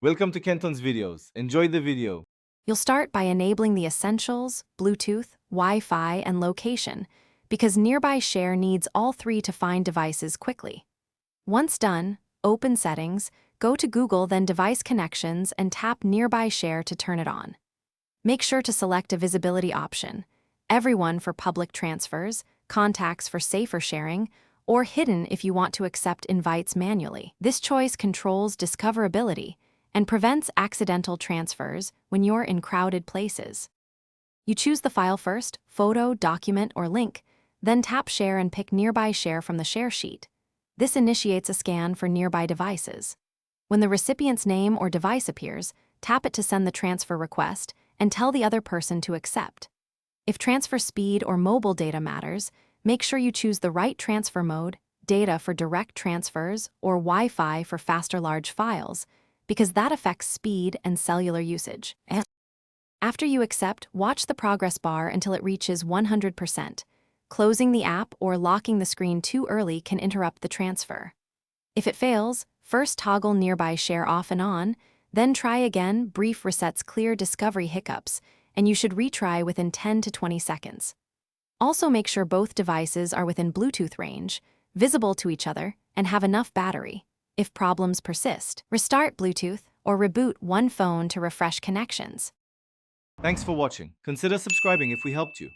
Welcome to Kenton's videos. Enjoy the video. You'll start by enabling the essentials, Bluetooth, Wi-Fi, and location, because Nearby Share needs all three to find devices quickly. Once done, open Settings, go to Google, then Device Connections, and tap Nearby Share to turn it on. Make sure to select a visibility option, Everyone for public transfers, Contacts for safer sharing, or Hidden if you want to accept invites manually. This choice controls discoverability and prevents accidental transfers when you're in crowded places. You choose the file first, photo, document, or link, then tap Share and pick Nearby Share from the share sheet. This initiates a scan for nearby devices. When the recipient's name or device appears, tap it to send the transfer request and tell the other person to accept. If transfer speed or mobile data matters, make sure you choose the right transfer mode, data for direct transfers or Wi-Fi for faster large files, because that affects speed and cellular usage. After you accept, watch the progress bar until it reaches 100%. Closing the app or locking the screen too early can interrupt the transfer. If it fails, first toggle Nearby Share off and on, then try again. Brief resets clear discovery hiccups, and you should retry within 10 to 20 seconds. Also make sure both devices are within Bluetooth range, visible to each other, and have enough battery. If problems persist, restart Bluetooth or reboot one phone to refresh connections. Thanks for watching. Consider subscribing if we helped you.